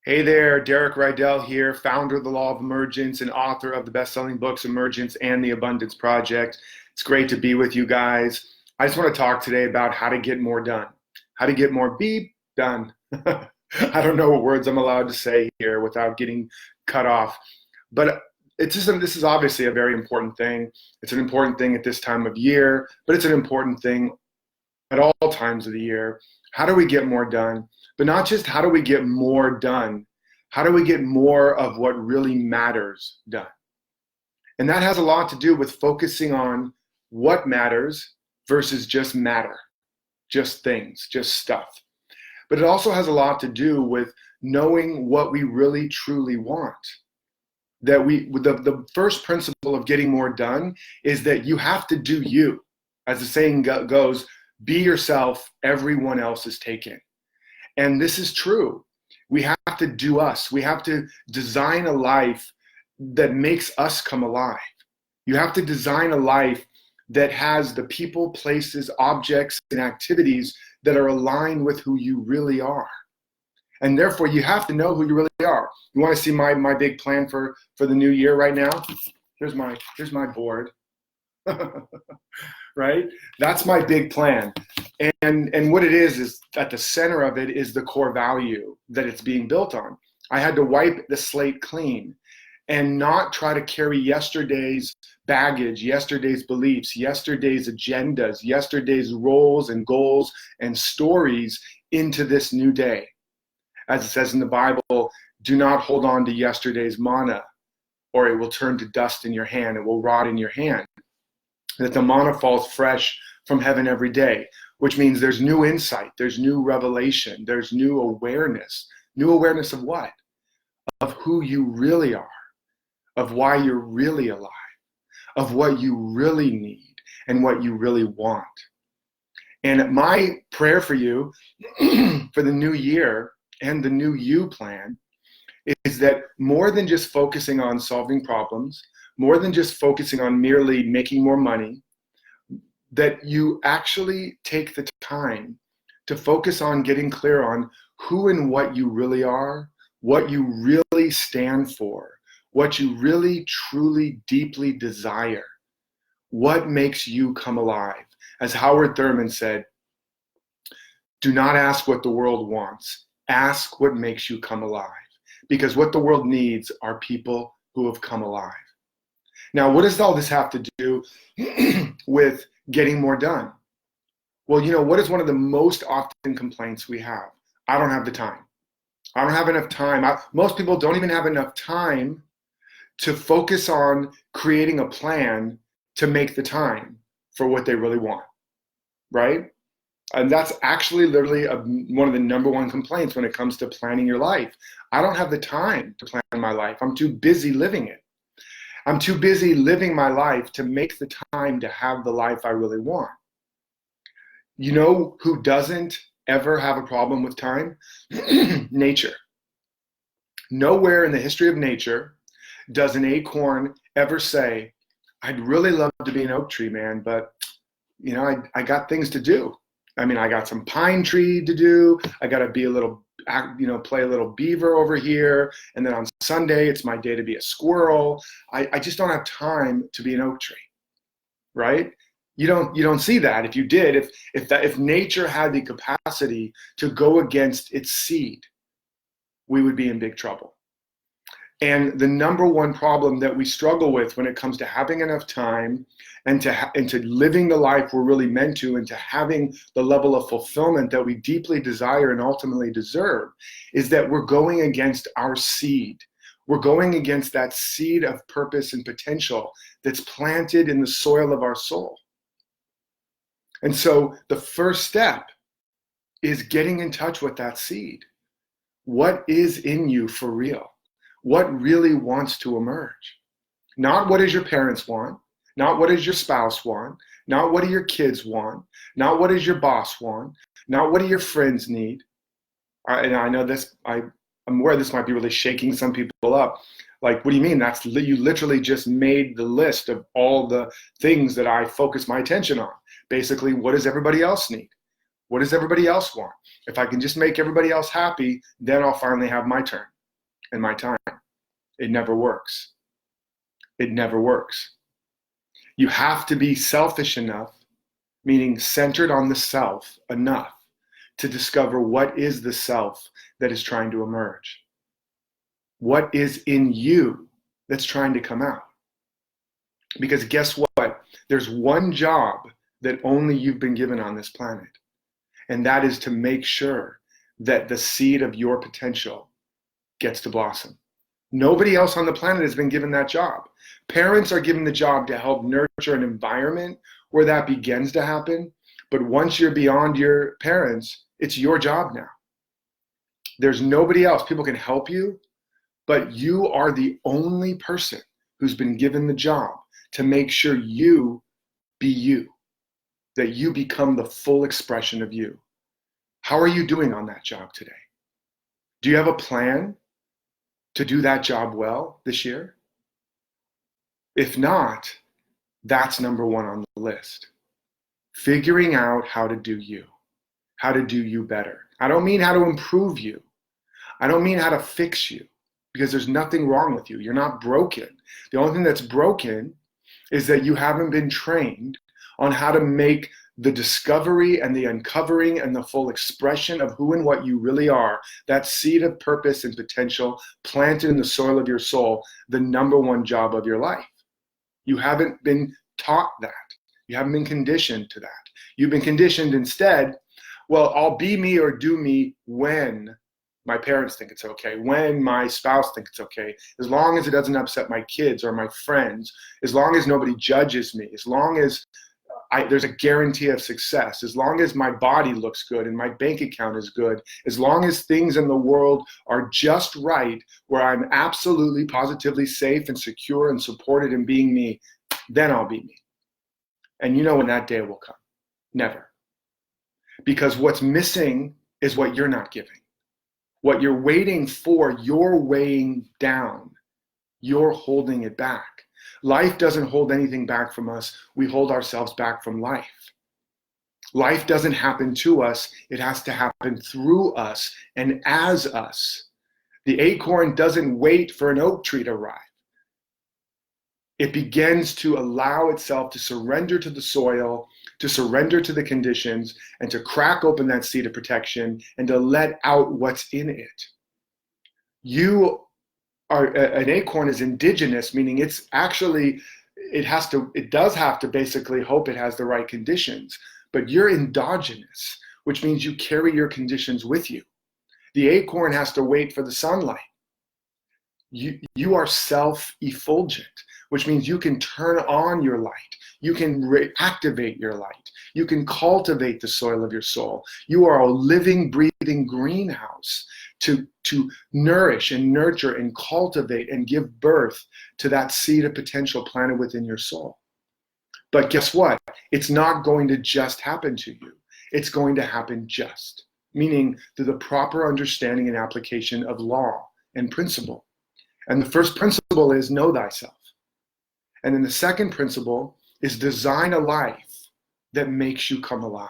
Hey there, Derek Rydall here, founder of the Law of Emergence and author of the best-selling books Emergence and the Abundance Project. It's great to be with you guys. I just want to talk today about how to get more done, how to get more beep done. I don't know what words I'm allowed to say here without getting cut off, but this is obviously a very important thing. It's an important thing at this time of year, but it's an important thing at all times of the year. How do we get more done? But not just how do we get more done, how do we get more of what really matters done? And that has a lot to do with focusing on what matters versus just matter, just things, just stuff. But it also has a lot to do with knowing what we really truly want. The first principle of getting more done is that you have to do you. As the saying goes, be yourself, everyone else is taken. And this is true. We have to do us. We have to design a life that makes us come alive. You have to design a life that has the people, places, objects, and activities that are aligned with who you really are. And therefore, you have to know who you really are. You want to see my big plan for the new year right now? Here's my board. Right? That's my big plan. And what it is at the center of it is the core value that it's being built on. I had to wipe the slate clean and not try to carry yesterday's baggage, yesterday's beliefs, yesterday's agendas, yesterday's roles and goals and stories into this new day. As it says in the Bible, do not hold on to yesterday's manna, or it will turn to dust in your hand, it will rot in your hand. That the manna falls fresh from heaven every day, which means there's new insight, there's new revelation, there's new awareness. New awareness of what? Of who you really are, of why you're really alive, of what you really need and what you really want. And my prayer for you for the new year and the new you plan is that more than just focusing on solving problems, more than just focusing on merely making more money, that you actually take the time to focus on getting clear on who and what you really are, what you really stand for, what you really, truly, deeply desire, what makes you come alive. As Howard Thurman said, do not ask what the world wants, ask what makes you come alive. Because what the world needs are people who have come alive. Now, what does all this have to do with getting more done? Well, what is one of the most often complaints we have? I don't have the time. I don't have enough time. Most people don't even have enough time to focus on creating a plan to make the time for what they really want, right? And that's actually literally one of the number one complaints when it comes to planning your life. I don't have the time to plan my life. I'm too busy living it. I'm too busy living my life to make the time to have the life I really want. You know who doesn't ever have a problem with time? Nature. Nowhere in the history of nature does an acorn ever say, I'd really love to be an oak tree, man, but I got things to do. I mean, I got some pine tree to do. I got to be play a little beaver over here. And then on Sunday, it's my day to be a squirrel. I just don't have time to be an oak tree, right? You don't see that. If you did, if nature had the capacity to go against its seed, we would be in big trouble. And the number one problem that we struggle with when it comes to having enough time and to living the life we're really meant to, and to having the level of fulfillment that we deeply desire and ultimately deserve, is that we're going against our seed. We're going against that seed of purpose and potential that's planted in the soil of our soul. And so the first step is getting in touch with that seed. What is in you for real? What really wants to emerge? Not what does your parents want, not what does your spouse want, not what do your kids want, not what does your boss want, not what do your friends need. And I know this, I'm aware this might be really shaking some people up. Like, what do you mean? You literally just made the list of all the things that I focus my attention on. Basically, what does everybody else need? What does everybody else want? If I can just make everybody else happy, then I'll finally have my turn. and my time. It never works. It never works. You have to be selfish enough, meaning centered on the self enough to discover what is the self that is trying to emerge. What is in you that's trying to come out? Because guess what? There's one job that only you've been given on this planet, and that is to make sure that the seed of your potential gets to blossom. Nobody else on the planet has been given that job. Parents are given the job to help nurture an environment where that begins to happen, but once you're beyond your parents, it's your job now. There's nobody else. People can help you, but you are the only person who's been given the job to make sure you be you, that you become the full expression of you. How are you doing on that job today? Do you have a plan to do that job well this year? If not, that's number one on the list. Figuring out how to do you better. I don't mean how to improve you. I don't mean how to fix you, because there's nothing wrong with you. You're not broken. The only thing that's broken is that you haven't been trained on how to make the discovery and the uncovering and the full expression of who and what you really are, that seed of purpose and potential planted in the soil of your soul, the number one job of your life. You haven't been taught that. You haven't been conditioned to that. You've been conditioned instead, well, I'll be me or do me when my parents think it's okay, when my spouse thinks it's okay, as long as it doesn't upset my kids or my friends, as long as nobody judges me, as long as there's a guarantee of success, as long as my body looks good and my bank account is good, as long as things in the world are just right, where I'm absolutely, positively safe and secure and supported in being me, then I'll be me. And you know when that day will come? Never. Because what's missing is what you're not giving. What you're waiting for, you're weighing down. You're holding it back. Life doesn't hold anything back from us. We hold ourselves back from life. Life doesn't happen to us. It has to happen through us and as us. The acorn doesn't wait for an oak tree to arrive. It begins to allow itself to surrender to the soil, to surrender to the conditions, and to crack open that seed of protection and to let out what's in it. An acorn is indigenous, meaning it's actually, it does have to basically hope it has the right conditions, but you're endogenous, which means you carry your conditions with you. The acorn has to wait for the sunlight. You are self-effulgent, which means you can turn on your light. You can reactivate your light. You can cultivate the soil of your soul. You are a living, breathing greenhouse to nourish and nurture and cultivate and give birth to that seed of potential planted within your soul. But guess what? It's not going to just happen to you. It's going to happen just, meaning through the proper understanding and application of law and principle. And the first principle is know thyself. And then the second principle is design a life that makes you come alive.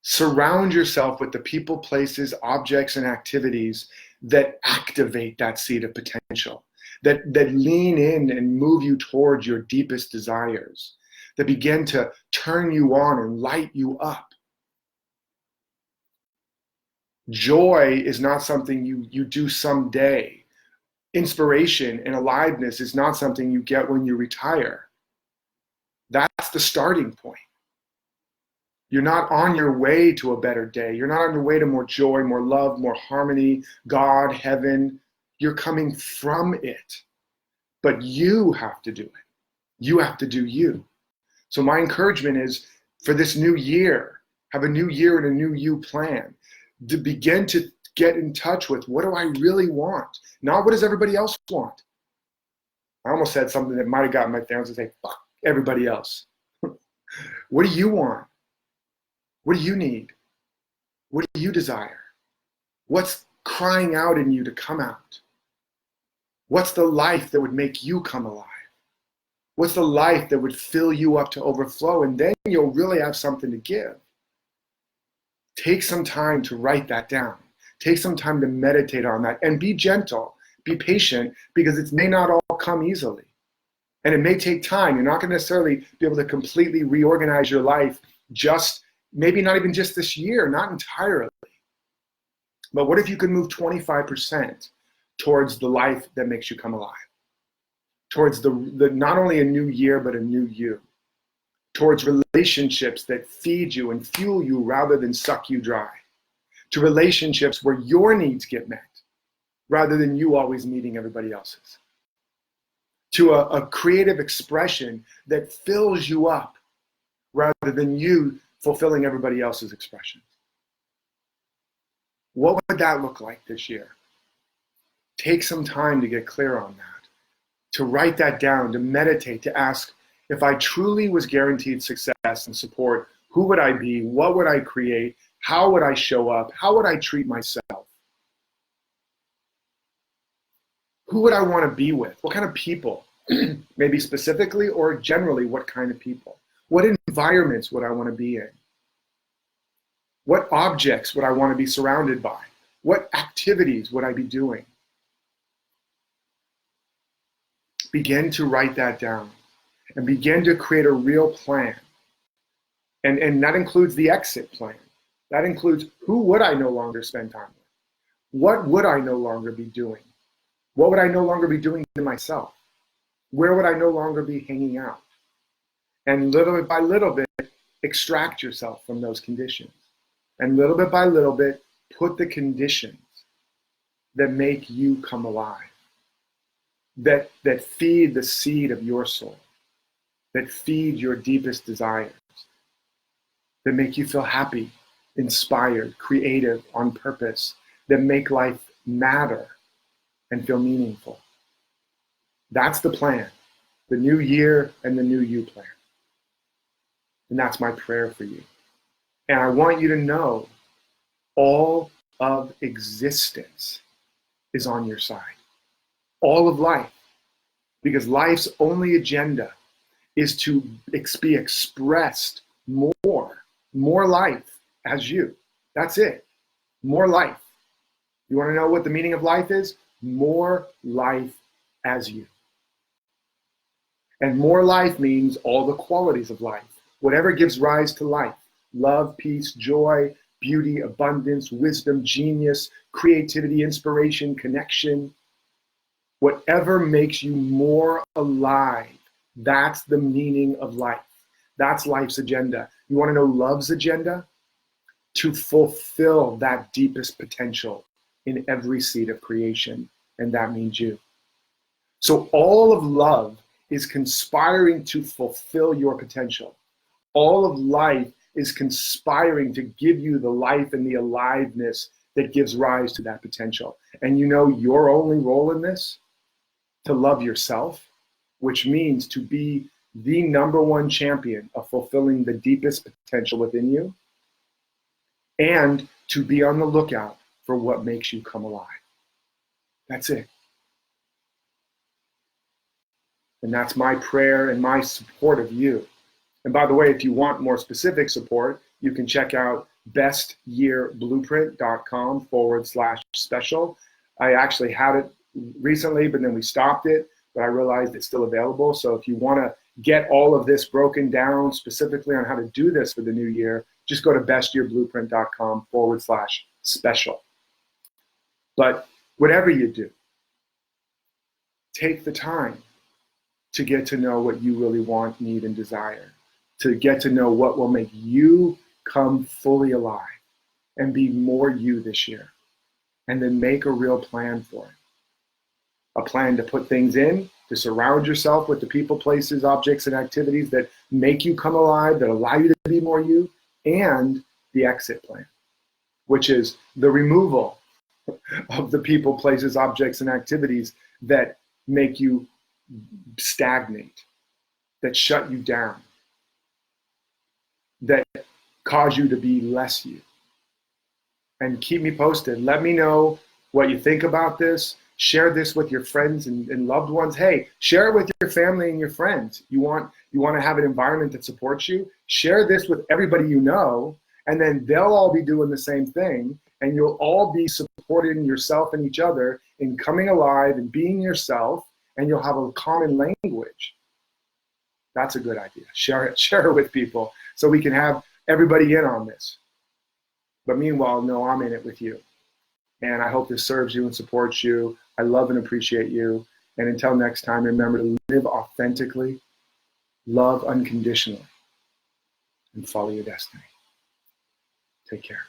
Surround yourself with the people, places, objects, and activities that activate that seed of potential, that lean in and move you towards your deepest desires, that begin to turn you on and light you up. Joy is not something you do someday. Inspiration and aliveness is not something you get when you retire. That's the starting point. You're not on your way to a better day. You're not on your way to more joy, more love, more harmony, God, heaven. You're coming from it. But you have to do it. You have to do you. So my encouragement is for this new year, have a new year and a new you plan, to begin to get in touch with what do I really want, not what does everybody else want. I almost said something that might have gotten my parents to say, fuck everybody else. What do you want? What do you need? What do you desire? What's crying out in you to come out? What's the life that would make you come alive? What's the life that would fill you up to overflow? And then you'll really have something to give. Take some time to write that down. Take some time to meditate on that and be gentle, be patient, because it may not all come easily. And it may take time. You're not going to necessarily be able to completely reorganize your life maybe not even just this year, not entirely. But what if you could move 25% towards the life that makes you come alive? Towards the not only a new year, but a new you. Towards relationships that feed you and fuel you rather than suck you dry. To relationships where your needs get met rather than you always meeting everybody else's. To a creative expression that fills you up rather than you fulfilling everybody else's expressions. What would that look like this year? Take some time to get clear on that, to write that down, to meditate, to ask, if I truly was guaranteed success and support, who would I be? What would I create? How would I show up? How would I treat myself? Who would I want to be with? What kind of people? Maybe specifically or generally, what kind of people? What environments would I want to be in? What objects would I want to be surrounded by? What activities would I be doing? Begin to write that down and begin to create a real plan. And that includes the exit plan. That includes, who would I no longer spend time with? What would I no longer be doing? What would I no longer be doing to myself? Where would I no longer be hanging out? And little bit by little bit, extract yourself from those conditions. And little bit by little bit, put the conditions that make you come alive, that feed the seed of your soul, that feed your deepest desires, that make you feel happy, inspired, creative, on purpose, that make life matter and feel meaningful. That's the plan, the new year and the new you plan. And that's my prayer for you. And I want you to know all of existence is on your side. All of life. Because life's only agenda is to be expressed more life as you. That's it. More life. You want to know what the meaning of life is? More life as you. And more life means all the qualities of life. Whatever gives rise to life. Love, peace, joy, beauty, abundance, wisdom, genius, creativity, inspiration, connection. Whatever makes you more alive, that's the meaning of life. That's life's agenda. You want to know love's agenda? To fulfill that deepest potential in every seed of creation, and that means you. So all of love is conspiring to fulfill your potential. All of life is conspiring to give you the life and the aliveness that gives rise to that potential. And you know your only role in this? To love yourself, which means to be the #1 champion of fulfilling the deepest potential within you, and to be on the lookout for what makes you come alive. That's it. And that's my prayer and my support of you. And by the way, if you want more specific support, you can check out bestyearblueprint.com/special. I actually had it recently, but then we stopped it, but I realized it's still available. So if you want to get all of this broken down specifically on how to do this for the new year, just go to bestyearblueprint.com/special. But whatever you do, take the time to get to know what you really want, need, and desire. To get to know what will make you come fully alive and be more you this year. And then make a real plan for it. A plan to put things in, to surround yourself with the people, places, objects, and activities that make you come alive, that allow you to be more you, and the exit plan, which is the removal of the people, places, objects, and activities that make you stagnate, that shut you down, that cause you to be less you. And keep me posted. Let me know what you think about this. Share this with your friends and loved ones. Hey, share it with your family and your friends. You want to have an environment that supports you? Share this with everybody you know, and then they'll all be doing the same thing. and you'll all be supporting yourself and each other in coming alive and being yourself, and you'll have a common language. That's a good idea. Share it with people so we can have everybody in on this. But meanwhile, know I'm in it with you. And I hope this serves you and supports you. I love and appreciate you. And until next time, remember to live authentically, love unconditionally, and follow your destiny. Take care.